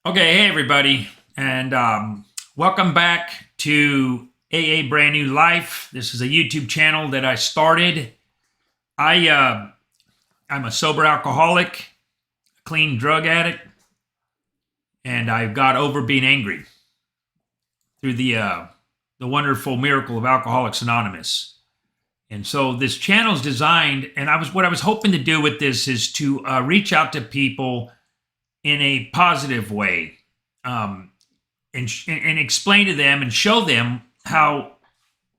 Okay, hey everybody, and welcome back to AA Brand New Life. This is a YouTube channel that I started. I I'm a sober alcoholic, a clean drug addict, and I got over being angry through the wonderful miracle of Alcoholics Anonymous. And so this channel is designed, and what I was hoping to do with this is to reach out to people in a positive way. Um, and explain to them and show them how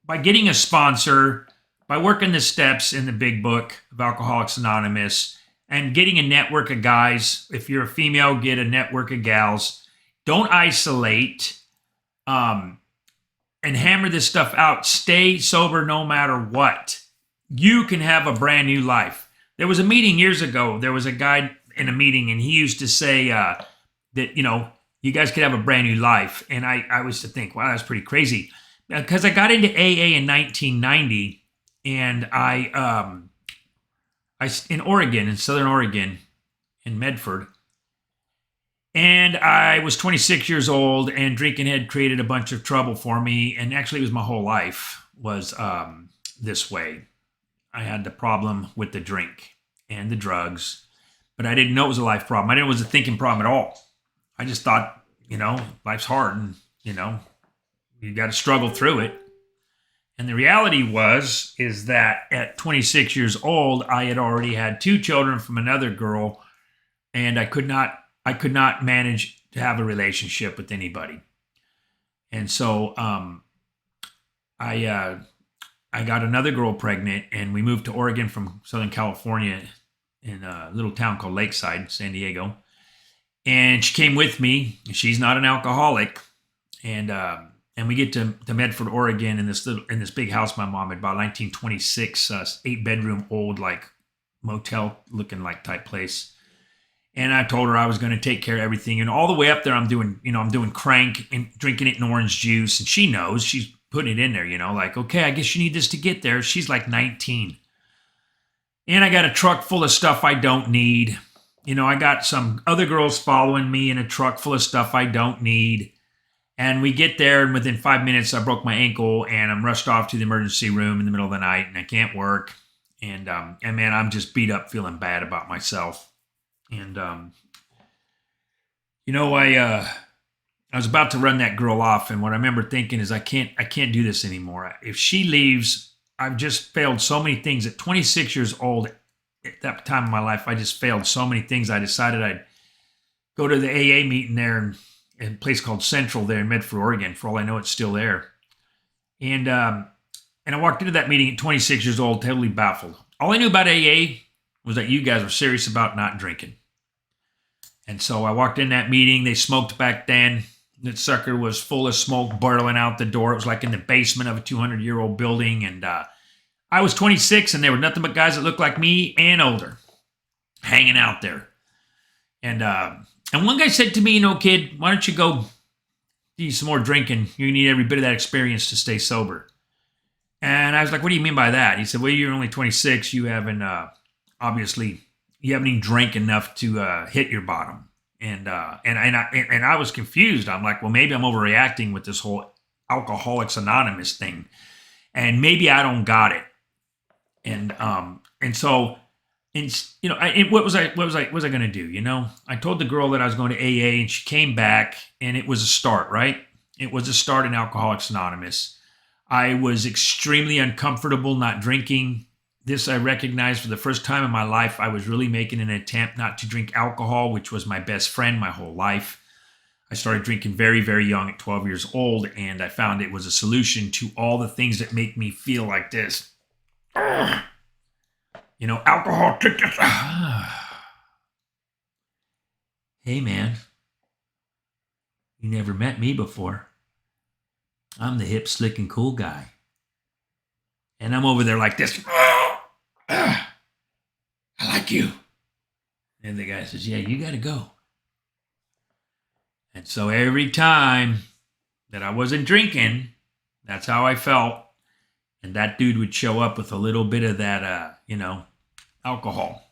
by getting a sponsor, by working the steps in the big book of Alcoholics Anonymous, and getting a network of guys. If you're a female, get a network of gals. Don't isolate, um, and hammer this stuff out. Stay sober no matter what. You can have a brand new life. There was a meeting years ago. There was a guy in a meeting, and he used to say that you guys could have a brand new life. And I was to think, wow, that's pretty crazy. Because I got into AA in 1990, and I in Oregon, in Southern Oregon, in Medford, and I was 26 years old, and drinking had created a bunch of trouble for me. And actually, it was my whole life was this way. I had the problem with the drink and the drugs, but I didn't know it was a life problem. I didn't know it was a thinking problem at all. I just thought, life's hard, and you got to struggle through it. And the reality is that at 26 years old, I had already had two children from another girl, and I could not manage to have a relationship with anybody. And so I got another girl pregnant, and we moved to Oregon from Southern California in a little town called Lakeside, San Diego. And she came with me. She's not an alcoholic, and we get to Medford, Oregon, in this big house my mom had bought, 1926, 8-bedroom old like motel looking like type place. And I told her I was going to take care of everything. And all the way up there, I'm doing crank and drinking it in orange juice. And she knows, she's putting it in there, like, okay, I guess you need this to get there. She's like 19. And I got a truck full of stuff I don't need. I got some other girls following me in a truck full of stuff I don't need. And we get there, and within 5 minutes, I broke my ankle, and I'm rushed off to the emergency room in the middle of the night, and I can't work. And man, I'm just beat up, feeling bad about myself. And I was about to run that girl off, and what I remember thinking is, I can't do this anymore. If she leaves, I've just failed so many things. At 26 years old, at that time in my life, I just failed so many things. I decided I'd go to the AA meeting there in a place called Central there in Medford, Oregon. For all I know, it's still there. And I walked into that meeting at 26 years old, totally baffled. All I knew about AA was that you guys were serious about not drinking. And so I walked in that meeting. They smoked back then. That sucker was full of smoke burling out the door. It was like in the basement of a 200-year-old building. And I was 26, and there were nothing but guys that looked like me and older hanging out there. And one guy said to me, kid, why don't you go do some more drinking? You need every bit of that experience to stay sober. And I was like, what do you mean by that? He said, well, you're only 26. You haven't, obviously, you haven't even drank enough to hit your bottom. And I was confused. I'm like, well, maybe I'm overreacting with this whole Alcoholics Anonymous thing. And maybe I don't got it. And so, what was I going to do? I told the girl that I was going to AA, and she came back, and it was a start, right? It was a start in Alcoholics Anonymous. I was extremely uncomfortable not drinking. This I recognized for the first time in my life. I was really making an attempt not to drink alcohol, which was my best friend my whole life. I started drinking very, very young at 12 years old, and I found it was a solution to all the things that make me feel like this. Alcohol took us. Hey, man. You never met me before. I'm the hip, slick, and cool guy. And I'm over there like this. I like you. And the guy says, yeah, you got to go. And so every time that I wasn't drinking, that's how I felt. And that dude would show up with a little bit of that, alcohol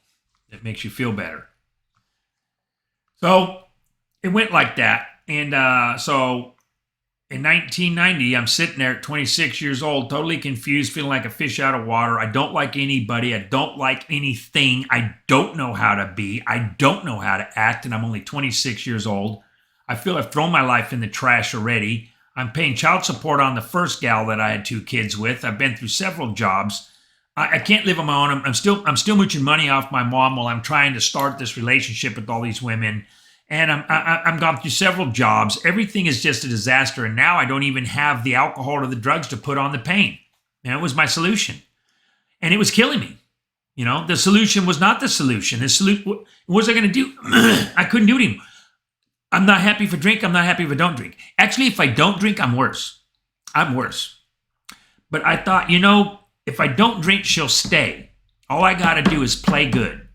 that makes you feel better. So it went like that. And so in 1990, I'm sitting there at 26 years old, totally confused, feeling like a fish out of water. I don't like anybody. I don't like anything. I don't know how to be. I don't know how to act. And I'm only 26 years old. I feel I've thrown my life in the trash already. I'm paying child support on the first gal that I had 2 kids with. I've been through several jobs. I can't live on my own. I'm still mooching money off my mom while I'm trying to start this relationship with all these women. And I'm gone through several jobs. Everything is just a disaster. And now I don't even have the alcohol or the drugs to put on the pain. And it was my solution. And it was killing me. You know, the solution was not the solution. What was I going to do? I couldn't do it anymore. I'm not happy if I drink. I'm not happy if I don't drink. Actually, if I don't drink, I'm worse. I'm worse. But I thought, you know, if I don't drink, she'll stay. All I got to do is play good.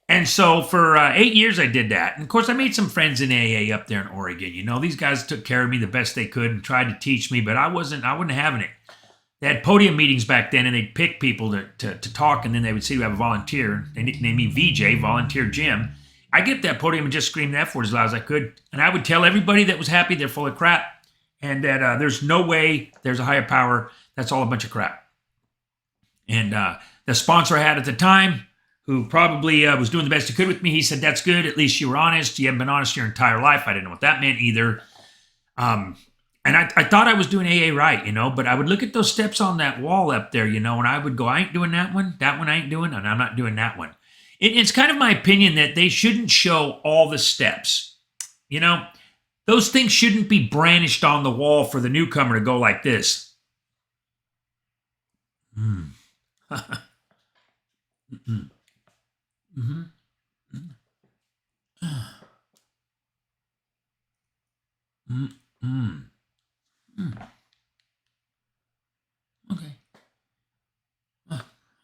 And so for 8 years, I did that. And of course, I made some friends in AA up there in Oregon. You know, these guys took care of me the best they could and tried to teach me, but I wasn't having it. They had podium meetings back then, and they'd pick people to talk, and then they would say, we have a volunteer. They nicknamed me VJ, Volunteer Jim. I get up that podium and just scream the F word as loud as I could. And I would tell everybody that was happy they're full of crap and that there's no way there's a higher power. That's all a bunch of crap. And the sponsor I had at the time, who probably was doing the best he could with me, he said, that's good. At least you were honest. You haven't been honest your entire life. I didn't know what that meant either. And I thought I was doing AA right, you know, but I would look at those steps on that wall up there, you know, and I would go, I ain't doing that one I ain't doing, and I'm not doing that one. It's kind of my opinion that they shouldn't show all the steps. You know, those things shouldn't be brandished on the wall for the newcomer to go like this. Mm. Mm-mm. Mm-hmm. Mm-mm. Mm. Okay.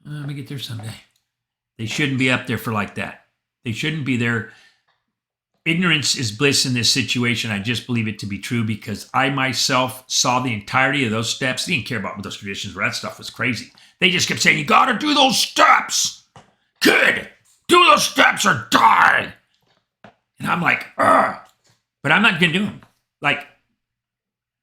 Let me get there someday. They shouldn't be up there for like that. They shouldn't be there. Ignorance is bliss in this situation. I just believe it to be true because I myself saw the entirety of those steps. They didn't care about what those traditions were. That stuff was crazy. They just kept saying, you got to do those steps. Kid, do those steps or die. And I'm like, ugh. But I'm not going to do them. Like,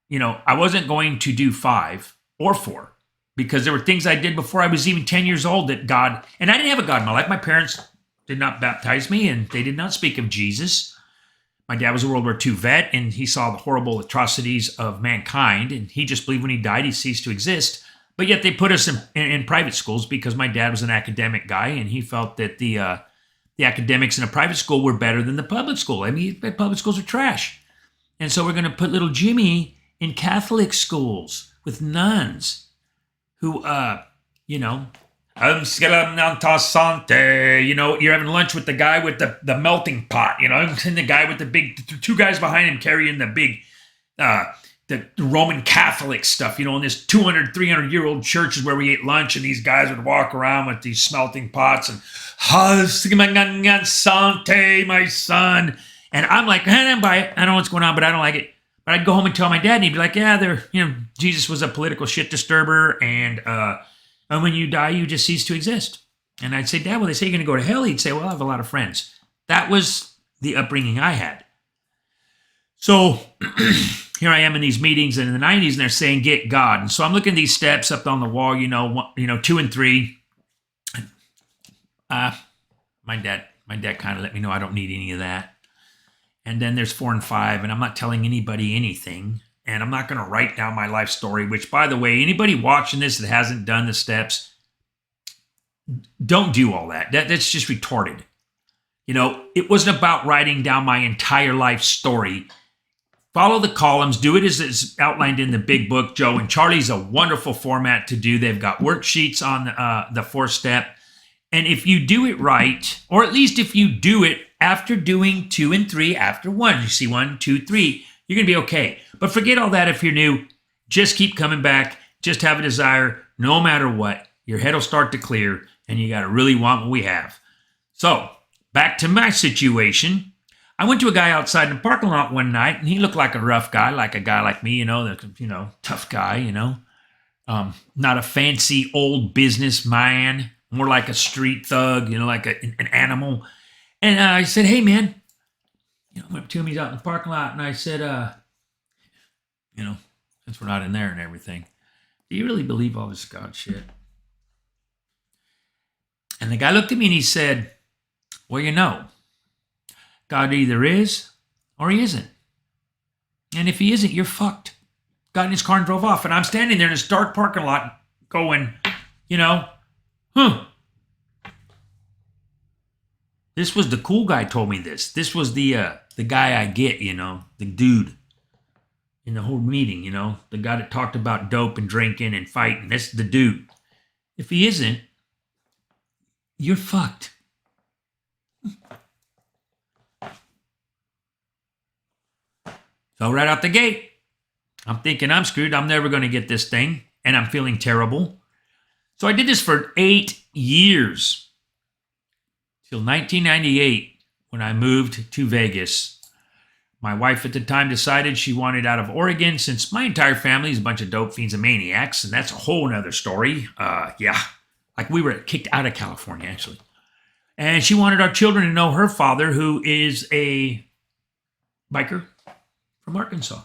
you know, I wasn't going to do 5 or 4. Because there were things I did before I was even 10 years old that God, and I didn't have a God in my life. My parents did not baptize me, and they did not speak of Jesus. My dad was a World War II vet, and he saw the horrible atrocities of mankind, and he just believed when he died, he ceased to exist. But yet they put us in private schools because my dad was an academic guy, and he felt that the academics in a private school were better than the public school. I mean, public schools are trash. And so we're going to put little Jimmy in Catholic schools with nuns. Who, you know, you're having lunch with the guy with the melting pot, you know, and the guy with the big, 2 guys behind him carrying the big, the Roman Catholic stuff, you know, in this 200, 300-year-old churches where we ate lunch and these guys would walk around with these smelting pots and, Sante, my son. And I'm like, I don't buy it. I don't know what's going on, but I don't like it. But I'd go home and tell my dad, and he'd be like, yeah, Jesus was a political shit disturber, and when you die, you just cease to exist. And I'd say, Dad, well, they say you're going to go to hell. He'd say, well, I have a lot of friends. That was the upbringing I had. So here I am in these meetings in the 90s, and they're saying, get God. And so I'm looking at these steps up on the wall, 2 and 3. My dad kind of let me know I don't need any of that. And then there's 4 and 5, and I'm not telling anybody anything. And I'm not going to write down my life story, which, by the way, anybody watching this that hasn't done the steps, don't do all that. That's just retarded. You know, it wasn't about writing down my entire life story. Follow the columns. Do it as it's outlined in the big book, Joe. And Charlie's a wonderful format to do. They've got worksheets on the 4-step. And if you do it right, or at least if you do it after doing 2 and 3 after 1, you see 1, 2, 3, you're going to be okay. But forget all that if you're new. Just keep coming back. Just have a desire. No matter what, your head will start to clear, and you got to really want what we have. So, back to my situation. I went to a guy outside in the parking lot one night, and he looked like a rough guy, like a guy like me, tough guy, not a fancy old businessman, more like a street thug, like an animal. And I said, hey, man, I went up to him. He's out in the parking lot, and I said, since we're not in there and everything, do you really believe all this God shit? And the guy looked at me and he said, well, God either is or he isn't. And if he isn't, you're fucked. Got in his car and drove off. And I'm standing there in this dark parking lot going, This was the cool guy told me this. This was the guy I get, the dude in the whole meeting, the guy that talked about dope and drinking and fighting. That's the dude. If he isn't, you're fucked. So right out the gate, I'm thinking I'm screwed. I'm never going to get this thing. And I'm feeling terrible. So I did this for 8 years. Till 1998, when I moved to Vegas. My wife at the time decided she wanted out of Oregon since my entire family is a bunch of dope fiends and maniacs. And that's a whole nother story. Like we were kicked out of California, actually. And she wanted our children to know her father, who is a biker from Arkansas.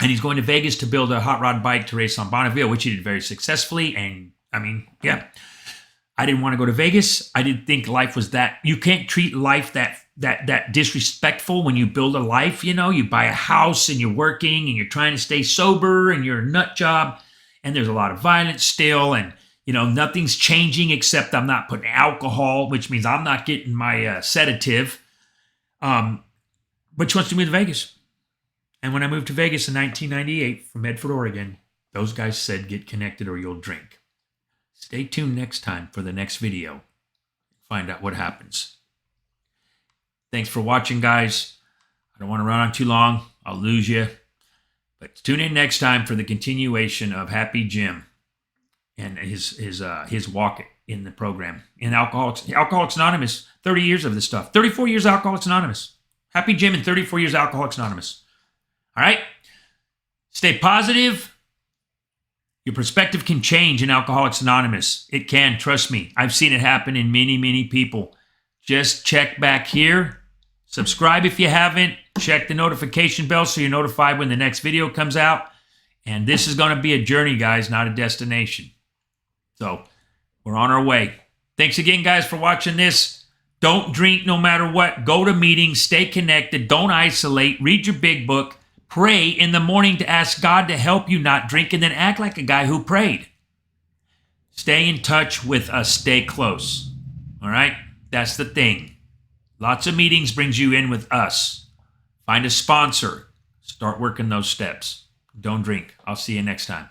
And he's going to Vegas to build a hot rod bike to race on Bonneville, which he did very successfully. And I didn't want to go to Vegas. I didn't think life was that. You can't treat life that disrespectful when you build a life. You buy a house and you're working and you're trying to stay sober and you're a nut job. And there's a lot of violence still. And, nothing's changing except I'm not putting alcohol, which means I'm not getting my sedative. But she wants to move to Vegas. And when I moved to Vegas in 1998 from Medford, Oregon, those guys said, get connected or you'll drink. Stay tuned next time for the next video. Find out what happens. Thanks for watching, guys. I don't want to run on too long. I'll lose you. But tune in next time for the continuation of Happy Jim and his walk in the program. In Alcoholics Anonymous, 30 years of this stuff. 34 years Alcoholics Anonymous. Happy Jim and 34 years Alcoholics Anonymous. All right? Stay positive. Your perspective can change in Alcoholics Anonymous. It can, trust me. I've seen it happen in many, many people. Just check back here. Subscribe if you haven't. Check the notification bell so you're notified when the next video comes out. And this is going to be a journey, guys, not a destination. So we're on our way. Thanks again, guys, for watching this. Don't drink no matter what. Go to meetings. Stay connected. Don't isolate. Read your big book. Pray in the morning to ask God to help you not drink, and then act like a guy who prayed. Stay in touch with us. Stay close. All right? That's the thing. Lots of meetings brings you in with us. Find a sponsor. Start working those steps. Don't drink. I'll see you next time.